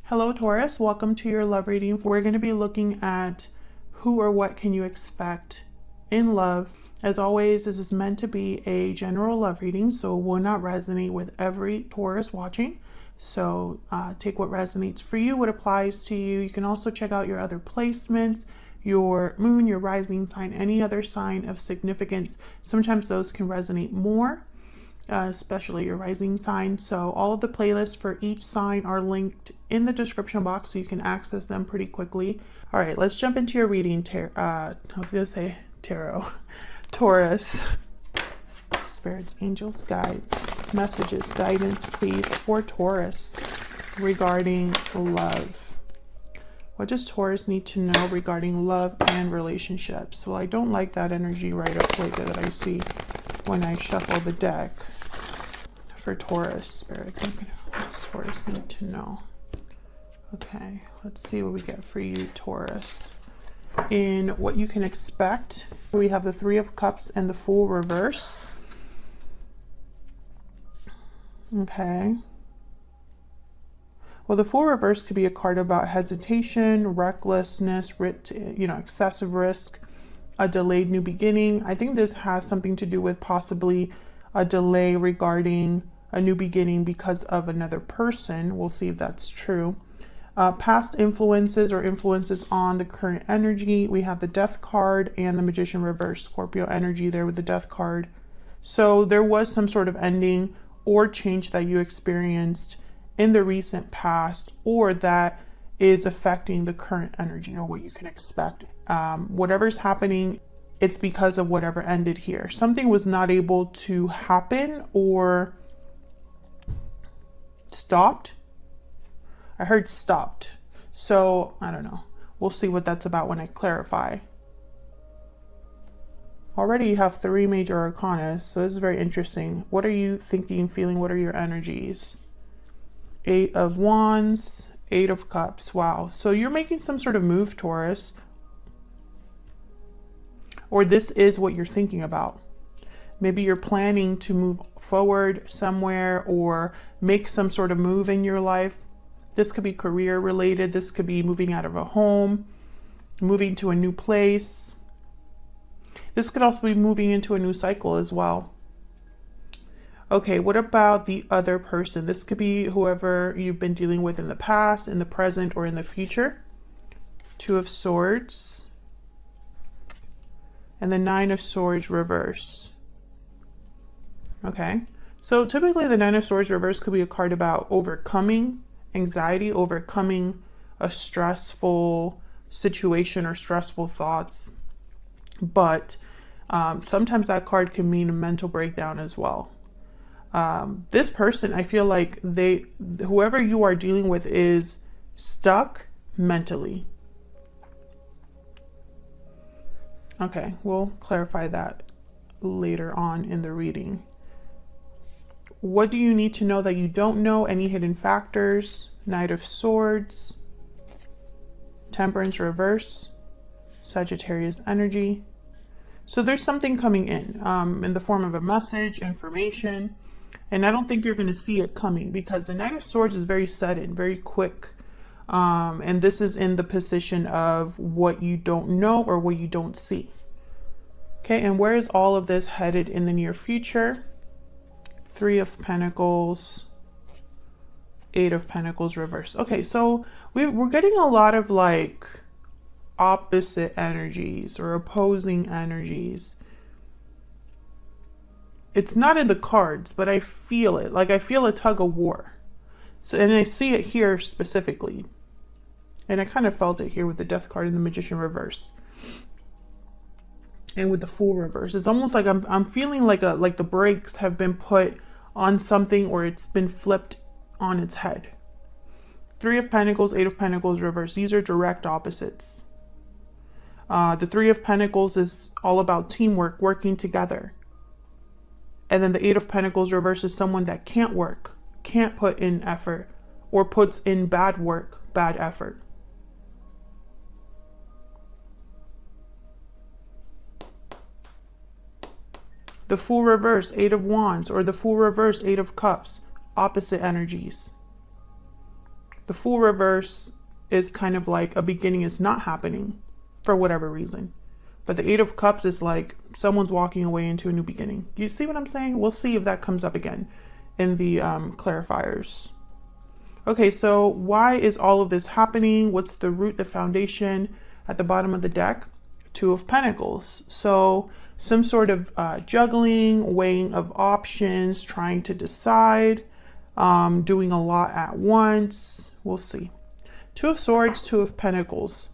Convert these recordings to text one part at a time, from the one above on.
Hello Taurus, welcome to your love reading. We're going to be looking at who or what can you expect in love. As always, this is meant to be a general love reading, so it will not resonate with every Taurus watching. So take what resonates for you, what applies to you. You can also check out your other placements, your moon, your rising sign, any other sign of significance. Sometimes those can resonate more. Especially your rising sign. So all of the playlists for each sign are linked in the description box, so you can access them pretty quickly. All right, let's jump into your reading. I was gonna say tarot. Taurus. Spirits, angels, guides, messages, guidance, please, for Taurus regarding love. What does Taurus need to know regarding love and relationships? Well, I don't like that energy right up like that I see when I shuffle the deck. For Taurus, Spirit, what does Taurus need to know? Okay, let's see what we get for you, Taurus. In what you can expect, we have the Three of Cups and the Fool reverse. Okay. Well, the Fool reverse could be a card about hesitation, recklessness, excessive risk, a delayed new beginning. I think this has something to do with possibly a delay regarding a new beginning because of another person. We'll see if that's true. Past influences or influences on the current energy. We have the Death card and the Magician reverse, Scorpio energy there with the Death card. So there was some sort of ending or change that you experienced in the recent past, or that is affecting the current energy or what you can expect. Whatever's happening, it's because of whatever ended here. Something was not able to happen or stopped. I heard stopped. So I don't know. We'll see what that's about when I clarify. Already you have 3 major arcana, so this is very interesting. What are you thinking, feeling? What are your energies? 8 of Wands, 8 of Cups. Wow. So you're making some sort of move, Taurus. Or this is what you're thinking about. Maybe you're planning to move forward somewhere or make some sort of move in your life. This could be career related. This could be moving out of a home, moving to a new place. This could also be moving into a new cycle as well. Okay, what about the other person? This could be whoever you've been dealing with in the past, in the present, or in the future. 2 of Swords. And the 9 of Swords reverse. Okay, so typically the 9 of Swords reverse could be a card about overcoming anxiety, overcoming a stressful situation or stressful thoughts. But sometimes that card can mean a mental breakdown as well. This person, I feel like whoever you are dealing with is stuck mentally. Okay, we'll clarify that later on in the reading. What do you need to know that you don't know? Any hidden factors? Knight of Swords, Temperance reverse, Sagittarius energy. So there's something coming in the form of a message, information, and I don't think you're going to see it coming because the Knight of Swords is very sudden, very quick. And this is in the position of what you don't know or what you don't see. Okay, and where is all of this headed in the near future? 3 of Pentacles, 8 of Pentacles reverse. Okay, so we're getting a lot of like opposite energies or opposing energies. It's not in the cards, but I feel it. Like I feel a tug of war. So, and I see it here specifically. And I kind of felt it here with the Death card and the Magician reverse. And with the Fool reverse. It's almost like I'm feeling like the brakes have been put on something, or it's been flipped on its head. 3 of Pentacles, 8 of Pentacles reverse. These are direct opposites. The 3 of Pentacles is all about teamwork, working together. And then the 8 of Pentacles reverse is someone that can't work, can't put in effort, or puts in bad work, bad effort. The Fool reverse, 8 of Wands, or the Fool reverse, 8 of Cups, opposite energies. The Fool reverse is kind of like a beginning is not happening for whatever reason. But the Eight of Cups is like someone's walking away into a new beginning. You see what I'm saying? We'll see if that comes up again in the clarifiers. Okay, so why is all of this happening? What's the root, the foundation? At the bottom of the deck, Two of Pentacles. So some sort of juggling, weighing of options, trying to decide, doing a lot at once. We'll see. Two of Swords, Two of Pentacles.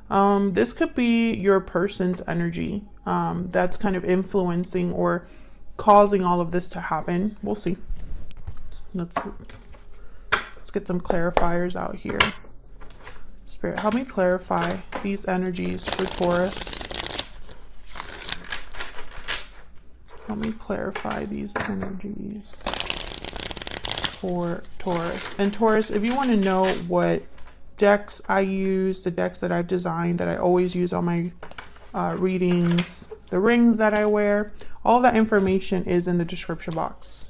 This could be your person's energy that's kind of influencing or causing all of this to happen. We'll see. Let's get some clarifiers out here. Spirit, help me clarify these energies for Taurus. Help me clarify these energies for Taurus. And Taurus, if you want to know what decks I use, the decks that I've designed that I always use on my readings, the rings that I wear, all that information is in the description box.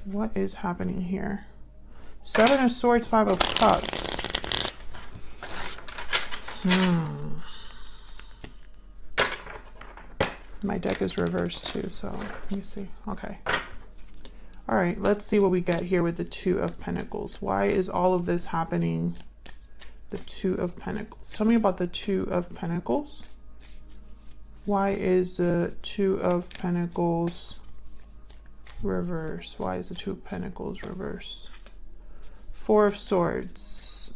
What is happening here? Seven of Swords, Five of Cups. My deck is reversed too, so let me see. Okay. All right, let's see what we get here with the Two of Pentacles. Why is all of this happening? The Two of Pentacles. Tell me about the Two of Pentacles. Why is the Two of Pentacles reverse? Why is the Two of Pentacles reverse? Four of Swords.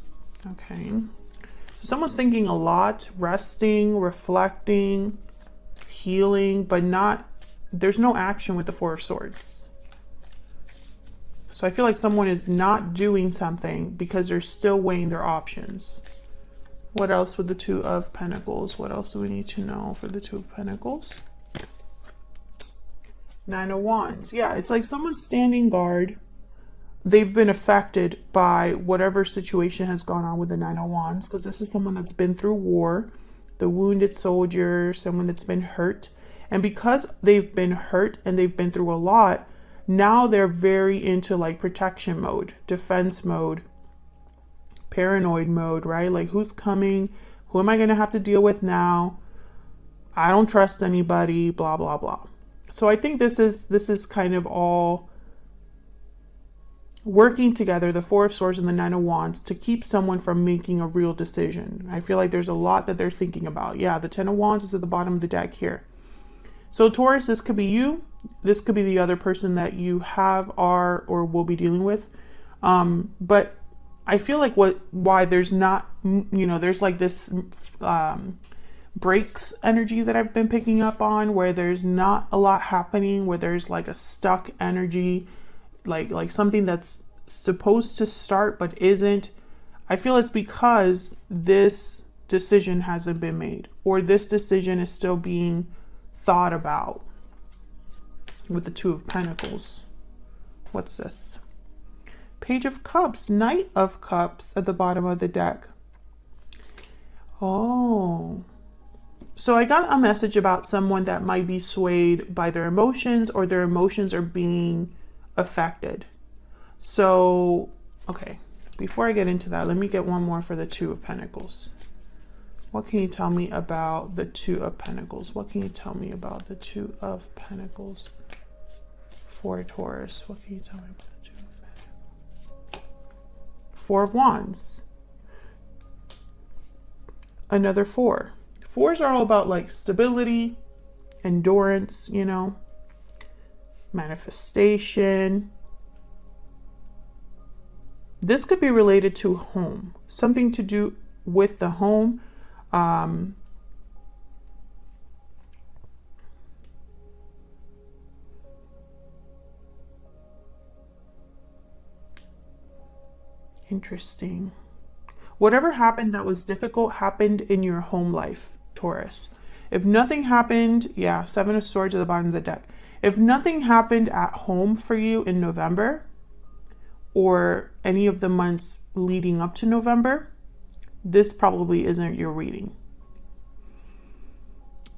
Okay. So someone's thinking a lot, resting, reflecting, healing, but there's no action with the Four of Swords. So I feel like someone is not doing something because they're still weighing their options. What else with the Two of Pentacles? What else do we need to know for the Two of Pentacles? Nine of Wands. Yeah, it's like someone's standing guard. They've been affected by whatever situation has gone on with the Nine of Wands, because this is someone that's been through war, the wounded soldier, someone that's been hurt. And because they've been hurt and they've been through a lot, now they're very into like protection mode, defense mode, paranoid mode, right? Like, who's coming? Who am I going to have to deal with now? I don't trust anybody, blah, blah, blah. So I think this is kind of all working together, the Four of Swords and the Nine of Wands, to keep someone from making a real decision. I feel like there's a lot that they're thinking about. Yeah, the Ten of Wands is at the bottom of the deck here. So Taurus, this could be you. This could be the other person that you have, are, or will be dealing with. But I feel like why there's not, there's like this breaks energy that I've been picking up on, where there's not a lot happening, where there's like a stuck energy, like something that's supposed to start but isn't. I feel it's because this decision hasn't been made, or this decision is still being thought about with the Two of Pentacles. What's this? Page of Cups, Knight of Cups at the bottom of the deck. Oh, so I got a message about someone that might be swayed by their emotions, or their emotions are being affected. So, okay, before I get into that, let me get one more for the Two of Pentacles. What can you tell me about the Two of Pentacles? What can you tell me about the Two of Pentacles for Taurus? What can you tell me about the Two of Pentacles? Four of Wands. Another four. Fours are all about like stability, endurance, manifestation. This could be related to home, something to do with the home. Interesting. Whatever happened that was difficult happened in your home life, Taurus. If nothing happened, yeah, Seven of Swords at the bottom of the deck. If nothing happened at home for you in November, or any of the months leading up to November, this probably isn't your reading.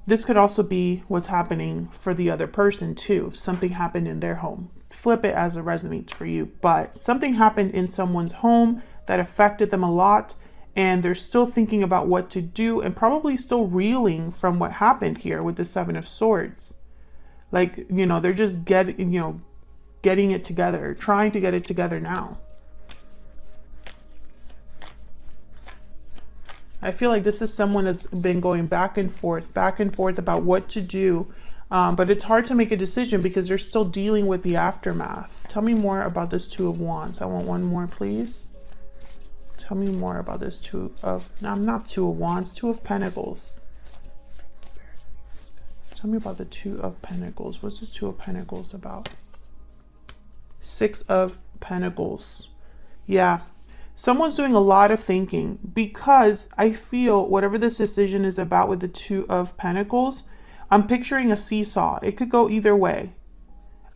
This could also be what's happening for the other person too. Something happened in their home. flip it as it resonates for you. But something happened in someone's home that affected them a lot, and they're still thinking about what to do and probably still reeling from what happened here with the Seven of Swords. Like, you know, they're just getting it together, trying to get it together now. I feel like this is someone that's been going back and forth about what to do. But it's hard to make a decision because they're still dealing with the aftermath. Tell me more about this Two of Wands. I want one more, please. Tell me more about this Two of Wands, Two of Pentacles. Tell me about the Two of Pentacles. What's this Two of Pentacles about? Six of Pentacles. Yeah. Someone's doing a lot of thinking because I feel whatever this decision is about with the Two of Pentacles, I'm picturing a seesaw. It could go either way.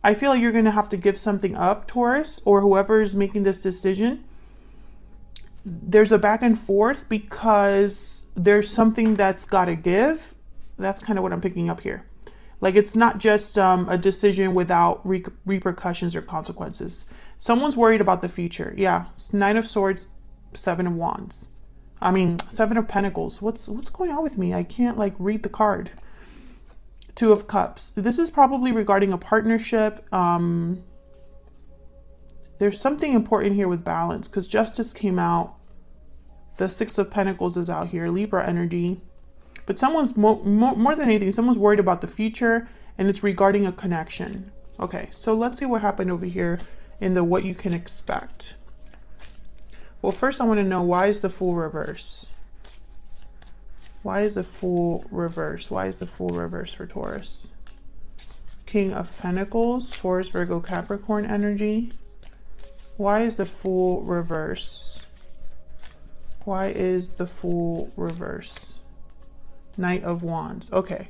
I feel like you're going to have to give something up, Taurus, or whoever is making this decision. There's a back and forth because there's something that's got to give. That's kind of what I'm picking up here. Like, it's not just a decision without repercussions or consequences. Someone's worried about the future. Yeah, Nine of Swords, Seven of Wands. I mean, Seven of Pentacles. What's going on with me? I can't like read the card. Two of Cups. This is probably regarding a partnership. There's something important here with balance because Justice came out. The Six of Pentacles is out here. Libra energy. But someone's more than anything, someone's worried about the future, and it's regarding a connection. Okay, so let's see what happened over here in the what you can expect. Well, first I want to know, why is the Fool reverse? Why is the Fool reverse? Why is the Fool reverse for Taurus? King of Pentacles, Taurus, Virgo, Capricorn energy. Why is the Fool reverse? Why is the Fool reverse? Knight of Wands. Okay.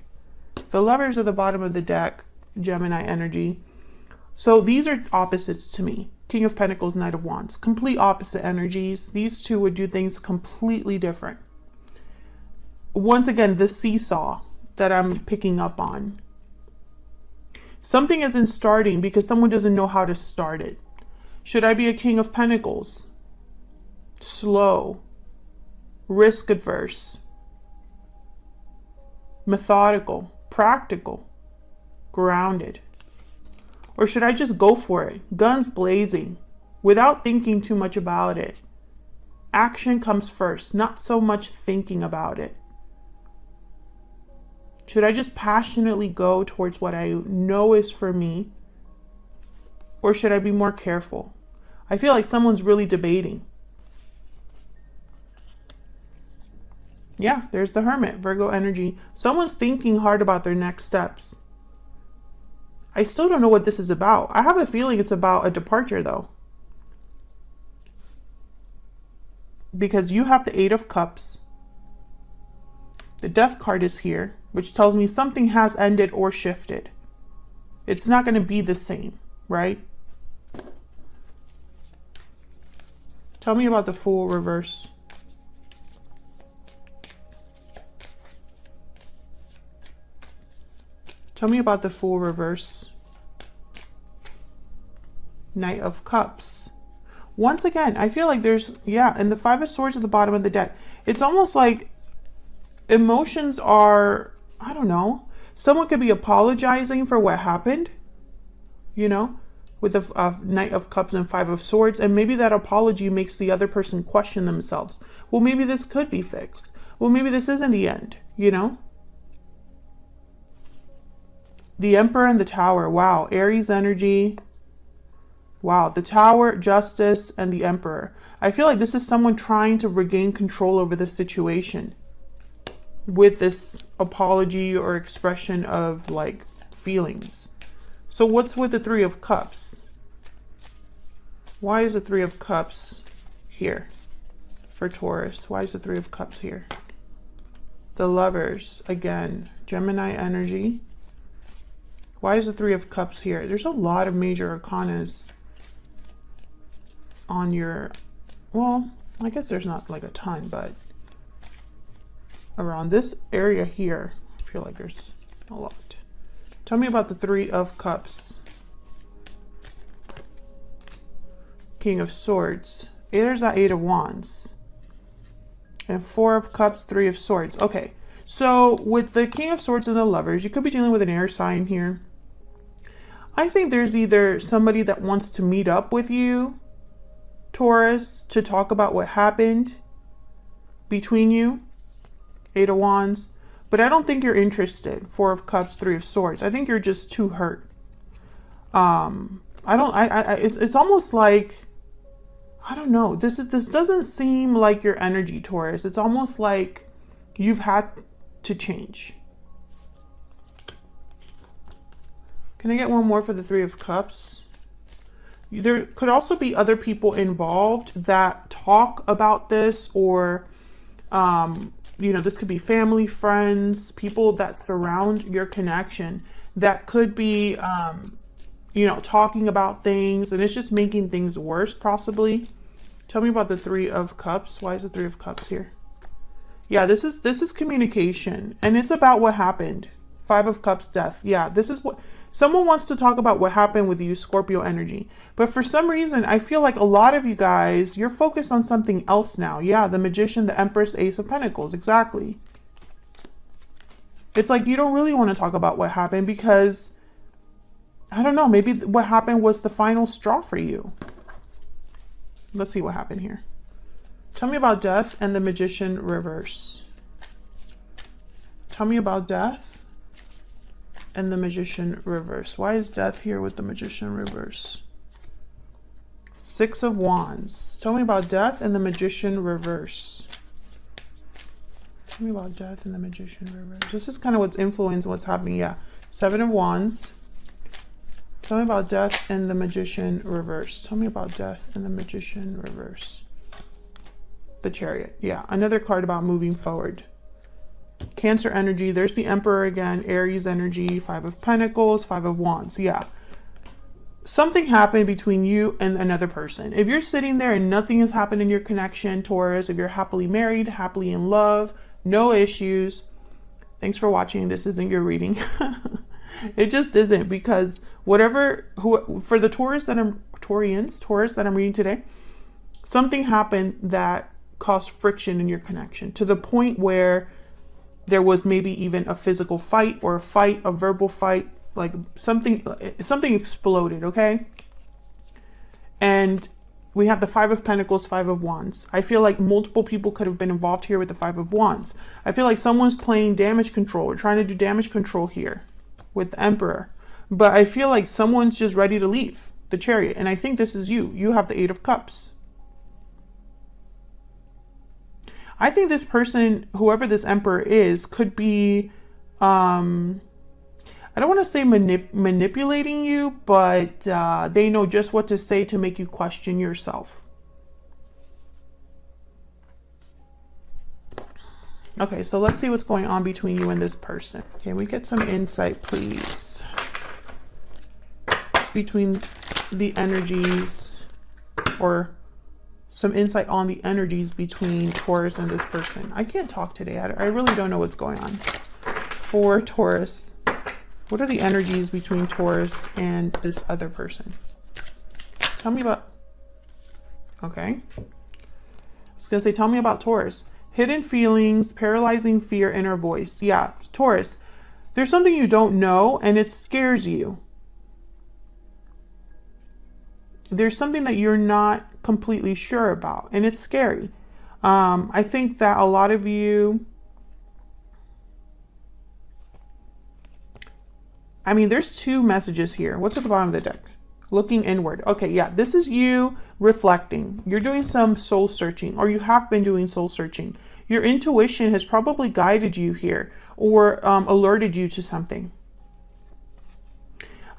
The Lovers are the bottom of the deck, Gemini energy. So these are opposites to me. King of Pentacles, Knight of Wands. Complete opposite energies. These two would do things completely different. Once again, the seesaw that I'm picking up on. Something isn't starting because someone doesn't know how to start it. Should I be a King of Pentacles? Slow. Risk adverse. Methodical, practical, grounded? Or should I just go for it, guns blazing, without thinking too much about it? Action comes first, not so much thinking about it. Should I just passionately go towards what I know is for me? Or should I be more careful? I feel like someone's really debating. Yeah, there's the Hermit, Virgo energy. Someone's thinking hard about their next steps. I still don't know what this is about. I have a feeling it's about a departure though. Because you have the Eight of Cups. The Death card is here, which tells me something has ended or shifted. It's not going to be the same, right? Tell me about the Fool reverse. Tell me about the Fool reverse. Knight of Cups. Once again, I feel like there's, yeah, and the Five of Swords at the bottom of the deck. It's almost like emotions are, I don't know. Someone could be apologizing for what happened, you know, with the Knight of Cups and Five of Swords. And maybe that apology makes the other person question themselves. Well, maybe this could be fixed. Well, maybe this isn't the end, you know? The Emperor and the Tower. Wow. Aries energy. Wow. The Tower, Justice, and the Emperor. I feel like this is someone trying to regain control over the situation with this apology or expression of like feelings. So what's with the Three of Cups? Why is the Three of Cups here for Taurus? Why is the Three of Cups here? The Lovers, again, Gemini energy. Why is the Three of Cups here? There's a lot of major arcanas on your, well, I guess there's not like a ton, but around this area here, I feel like there's a lot. Tell me about the Three of Cups. King of Swords. There's that Eight of Wands. And Four of Cups, Three of Swords. Okay, so with the King of Swords and the Lovers, you could be dealing with an air sign here. I think there's either somebody that wants to meet up with you, Taurus, to talk about what happened between you, Eight of Wands, but I don't think you're interested. Four of Cups, Three of Swords. I think you're just too hurt. It's almost like, I don't know. This doesn't seem like your energy, Taurus. It's almost like you've had to change. Can I get one more for the Three of Cups? There could also be other people involved that talk about this, or, you know, this could be family, friends, people that surround your connection that could be, you know, talking about things, and it's just making things worse, possibly. Tell me about the Three of Cups. Why is the Three of Cups here? Yeah, this is communication, and it's about what happened. Five of Cups, death. Yeah, this is what someone wants to talk about, what happened with you, Scorpio energy. But for some reason, I feel like a lot of you guys, you're focused on something else now. Yeah, the Magician, the Empress, Ace of Pentacles. Exactly. It's like you don't really want to talk about what happened because, I don't know, maybe what happened was the final straw for you. Let's see what happened here. Tell me about death and the Magician reverse. Tell me about death and the Magician reverse. Why is death here with the Magician reverse? Six of Wands. Tell me about death and the Magician reverse. Tell me about death and the Magician reverse. This is kind of what's influenced what's happening. Yeah. Seven of Wands. Tell me about death and the Magician reverse. Tell me about death and the Magician reverse. The Chariot. Yeah. Another card about moving forward. Cancer energy. There's the Emperor again. Aries energy. Five of Pentacles. Five of Wands. Yeah. Something happened between you and another person. If you're sitting there and nothing has happened in your connection, Taurus, if you're happily married, happily in love, no issues, thanks for watching. This isn't your reading. It just isn't, because whatever, for the Taurus that I'm reading today, something happened that caused friction in your connection to the point where there was maybe even a physical fight, or a verbal fight, like something exploded, okay? And we have the Five of Pentacles, Five of Wands. I feel like multiple people could have been involved here with the Five of Wands. I feel like someone's playing damage control, or trying to do damage control here with the Emperor. But I feel like someone's just ready to leave, the Chariot. And I think this is you. You have the Eight of Cups. I think this person, whoever this Emperor is, could be, I don't want to say manipulating you, but they know just what to say to make you question yourself. Okay, so let's see what's going on between you and this person. Can we get some insight, please? Between the energies, or some insight on the energies between Taurus and this person. I can't talk today. I really don't know what's going on. For Taurus, what are the energies between Taurus and this other person? Tell me about, okay. I was gonna say, tell me about Taurus. Hidden feelings, paralyzing fear, inner voice. Yeah, Taurus, there's something you don't know and it scares you. There's something that you're not completely sure about, and it's scary. I think that a lot of you, I mean, there's two messages here. What's at the bottom of the deck? Looking inward. Okay, yeah, this is you reflecting. You're doing some soul searching, or you have been doing soul searching. Your intuition has probably guided you here, or alerted you to something.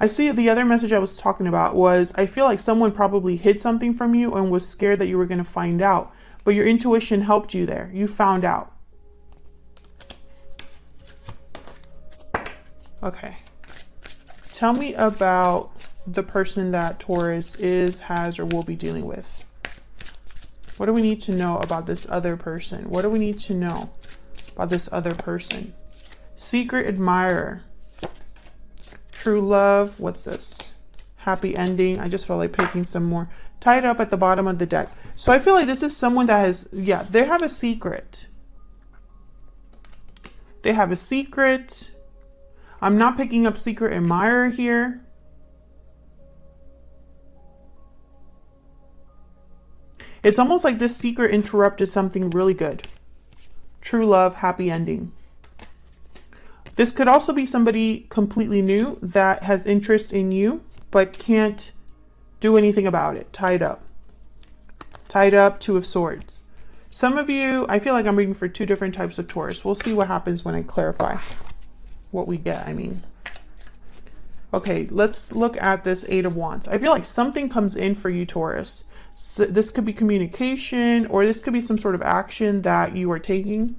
I see the other message I was talking about was, I feel like someone probably hid something from you and was scared that you were going to find out, but your intuition helped you there. You found out. Okay. Tell me about the person that Taurus is, has, or will be dealing with. What do we need to know about this other person? What do we need to know about this other person? Secret admirer. True love. What's this? Happy ending. I just felt like picking some more. tied up at the bottom of the deck. So I feel like this is someone that has, yeah, they have a secret. They have a secret. I'm not picking up secret admirer here. It's almost like this secret interrupted something really good. True love, happy ending. This could also be somebody completely new that has interest in you, but can't do anything about it. Tied up. Tied up, Two of Swords. Some of you, I feel like I'm reading for two different types of Taurus. We'll see what happens when I clarify what we get, I mean. Okay, let's look at this Eight of Wands. I feel like something comes in for you, Taurus. So this could be communication, or this could be some sort of action that you are taking.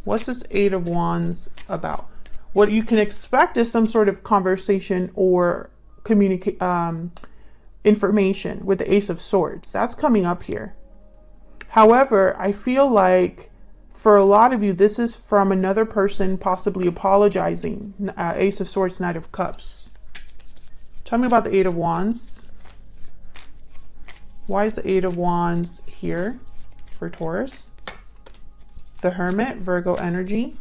What's this Eight of Wands about? What you can expect is some sort of conversation or information with the Ace of Swords. That's coming up here. However, I feel like for a lot of you, this is from another person possibly apologizing. Ace of Swords, Knight of Cups. Tell me about the Eight of Wands. Why is the Eight of Wands here for Taurus? The Hermit, Virgo energy.